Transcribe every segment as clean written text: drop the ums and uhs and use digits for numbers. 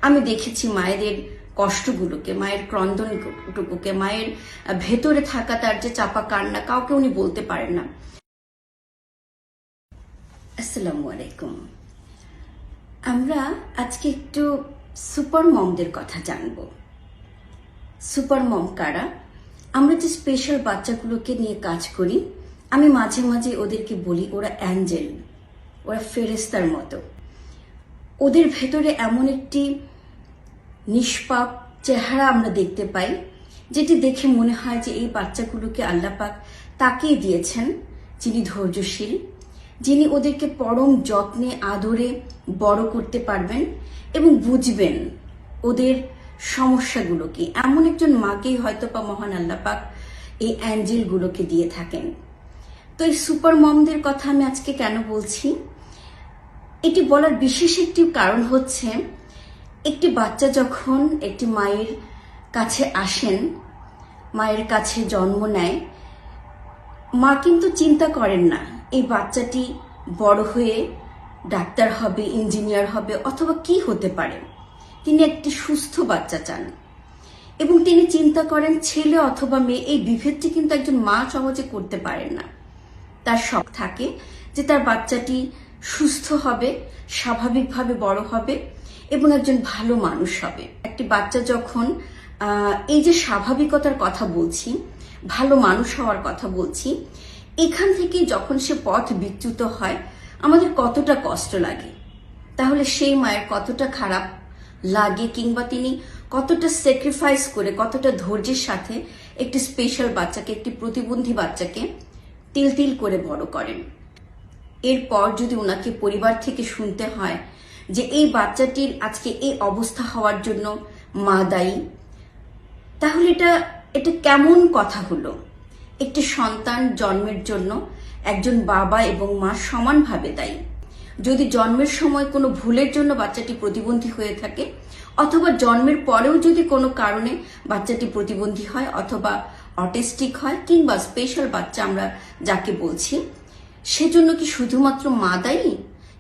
আমি দেখেছি মায়েদের কষ্টগুলোকে, মায়ের ক্রন্দনটুকুকে, মায়ের ভেতরে থাকা তার যে চাপা কান্না, কাউকে উনি বলতে পারেন না। আসসালামু আলাইকুম। আমরা আজকে একটু সুপার মমদের কথা জানবো। সুপার মম কারা? আমরা যে স্পেশাল বাচ্চাগুলোকে নিয়ে কাজ করি, আমি মাঝে মাঝে ওদেরকে বলি ওরা অ্যাঞ্জেল, ওরা ফেরেস্তার মতো। ওদের ভেতরে এমন একটি নিষ্পাপ চেহারা আমরা দেখতে পাই, যেটি দেখে মনে হয় যে এই বাচ্চাগুলোকে আল্লাহ পাক তাকেই দিয়েছেন, যিনি ধৈর্যশীল, যিনি ওদেরকে পরম যত্নে আদরে বড় করতে পারবেন এবং বুঝবেন ওদের সমস্যাগুলো কি। এমন একজন মাকেই হয়তো বা মহান আল্লাহ পাক এই অ্যাঞ্জেলগুলোকে দিয়ে থাকেন। তো এই সুপার মমদের কথা আমি আজকে কেন বলছি, এটি বলার বিশেষ একটি কারণ হচ্ছে, একটি বাচ্চা যখন একটি মায়ের কাছে আসেন, মায়ের কাছে জন্ম নেয়, মা কিন্তু চিন্তা করেন না এই বাচ্চাটি বড় হয়ে ডাক্তার হবে, ইঞ্জিনিয়ার হবে, অথবা কি হতে পারে। তিনি একটি সুস্থ বাচ্চা চান এবং তিনি চিন্তা করেন ছেলে অথবা মেয়ে, এই বিভেদটি কিন্তু একজন মা সহজে করতে পারেন না। তার শখ থাকে যে তার বাচ্চাটি সুস্থ হবে, স্বাভাবিকভাবে বড় হবে এবং একজন ভালো মানুষ হবে। একটি বাচ্চা যখন এই যে স্বাভাবিকতার কথা বলছি, ভালো মানুষ হওয়ার কথা বলছি, এখান থেকে যখন সে পথ বিচ্যুত হয় আমাদের কতটা কষ্ট লাগে। তাহলে সেই মায়ের কতটা খারাপ লাগে, কিংবা তিনি কতটা স্যাক্রিফাইস করে, কতটা ধৈর্যের সাথে একটি স্পেশাল বাচ্চাকে, একটি প্রতিবন্ধী বাচ্চাকে তিল তিল করে বড় করেন। এরপর যদি ওনাকে পরিবার থেকে শুনতে হয় যে এই বাচ্চাটির আজকে এই অবস্থা হওয়ার জন্য মা দায়ী, তাহলে এটা কেমন কথা হলো? একটি সন্তান জন্মের জন্য একজন বাবা এবং মা সমানভাবে দায়ী। যদি জন্মের সময় কোনো ভুলের জন্য বাচ্চাটি প্রতিবন্ধী হয়ে থাকে, অথবা জন্মের পরেও যদি কোনো কারণে বাচ্চাটি প্রতিবন্ধী হয়, অথবা অটিস্টিক হয়, কিংবা স্পেশাল বাচ্চা আমরা যাকে বলছি, সেজন্য কি শুধুমাত্র মা দায়ী?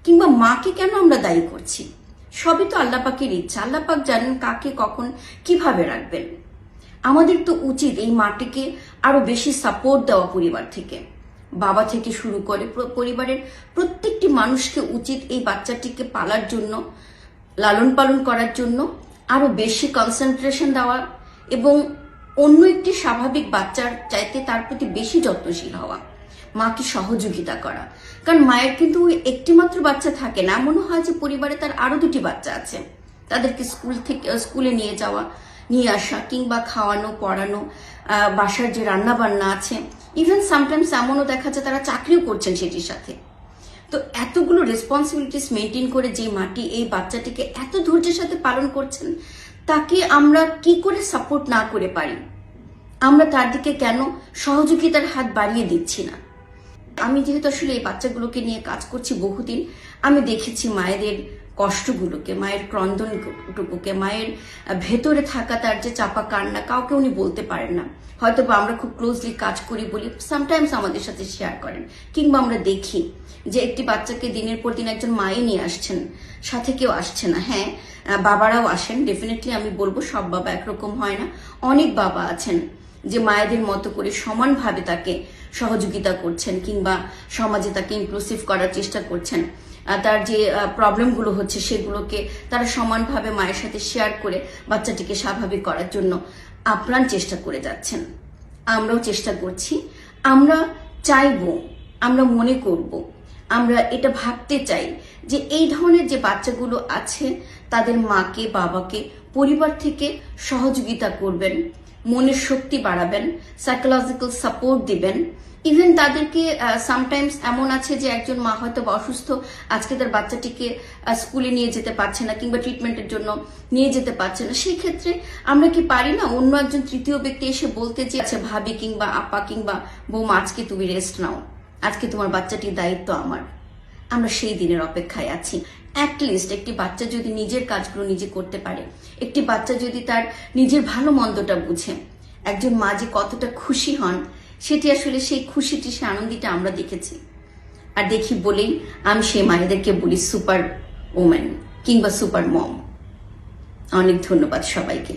কিংবা মাকে কেন আমরা দায়ী করছি? সবই তো আল্লাহ পাকের ইচ্ছা। আল্লাহ পাক জানেন কাকে কখন কিভাবে রাখবেন। আমাদের তো উচিত এই মাটিকে আরো বেশি সাপোর্ট দেওয়া, পরিবার থেকে, বাবা থেকে শুরু করে পরিবারের প্রত্যেকটি মানুষকে উচিত এই বাচ্চাটিকে পালার জন্য, লালন পালন করার জন্য আরো বেশি কনসেন্ট্রেশন দেওয়া এবং অন্য একটি স্বাভাবিক বাচ্চার চাইতে তার প্রতি বেশি যত্নশীল হওয়া, মাকে সহযোগিতা করা। কারণ মায়ের কিন্তু একটি মাত্র বাচ্চা থাকে না, এমনও হয় যে পরিবারে তার আরো দুটি বাচ্চা আছে, তাদেরকে স্কুলে নিয়ে যাওয়া, নিয়ে আসা, কিংবা খাওয়ানো, পড়ানো, বাসার যে রান্না বান্না আছে, ইভেন সামটাইমস এমনও দেখা যায় তারা চাকরিও করছেন সেটির সাথে। তো এতগুলো রেসপন্সিবিলিটিস মেনটেন করে যে মাটি এই বাচ্চাটিকে এত ধৈর্যের সাথে পালন করছেন, তাকে আমরা কি করে সাপোর্ট না করে পারি? আমরা তার দিকে কেন সহযোগিতার হাত বাড়িয়ে দিচ্ছি না? আমি যেহেতু আসলে এই বাচ্চাগুলোকে নিয়ে কাজ করছি বহুদিন, আমি দেখেছি মায়েদের কষ্টগুলোকে, মায়ের ক্রন্দনটুকুকে, মায়ের ভেতরে থাকা তার যে চাপা কান্না, কাউকে উনি বলতে পারেন না। হয়তো বা আমরা খুব ক্লোজলি কাজ করি বলি সামটাইমস আমাদের সাথে শেয়ার করেন, কিংবা আমরা দেখি যে একটি বাচ্চাকে দিনের পর দিন একজন মায়ে নিয়ে আসছেন, সাথে কেউ আসছে না। হ্যাঁ, বাবারাও আসেন, ডেফিনেটলি আমি বলবো সব বাবা একরকম হয় না। অনেক বাবা আছেন যে মায়েদের মতো করে সমানভাবে তাকে সহযোগিতা করছেন, কিংবা সমাজে তাকে ইনক্লুসিভ করার চেষ্টা করছেন। তার যে প্রবলেমগুলো হচ্ছে সেগুলোকে তারা সমানভাবে মায়ের সাথে শেয়ার করে বাচ্চাটিকে স্বাভাবিক করার জন্য আপ্রাণ চেষ্টা করে যাচ্ছেন। আমরাও চেষ্টা করছি। আমরা চাইবো, আমরা মনে করব, আমরা এটা ভাবতে চাই যে এই ধরনের যে বাচ্চাগুলো আছে তাদের মাকে, বাবাকে পরিবার থেকে সহযোগিতা করবেন, মনের শক্তি বাড়াবেন, সাইকোলজিক্যাল সাপোর্ট দিবেন। ইভেন তাদেরকে সামটাইমস এমন আছে যে একজন মা হয়তো অসুস্থ, আজকে তার বাচ্চাটিকে স্কুলে নিয়ে যেতে পারছে না, কিংবা ট্রিটমেন্টের জন্য নিয়ে যেতে পারছে না। সেই ক্ষেত্রে আমরা কি পারি না অন্য একজন তৃতীয় ব্যক্তি এসে বলতে যে আচ্ছা ভাবি, কিংবা আপা, কিংবা বৌমা, আজকে তুমি রেস্ট নাও, আজকে তোমার বাচ্চাটির দায়িত্ব আমার। আমরা সেই দিনের অপেক্ষায় আছি। অ্যাটলিস্ট একটি বাচ্চা যদি নিজের কাজগুলো নিজে করতে পারে, একটি বাচ্চা যদি তার নিজের ভালো মন্দটা বুঝে, একজন মা যে কতটা খুশি হন, সেটি আসলে সেই খুশিটি, সে আনন্দিটা আমরা দেখেছি আর দেখি বলেই আমি সেই মায়েদেরকে বলি সুপার ওম্যান কিংবা সুপার মম। অনেক ধন্যবাদ সবাইকে।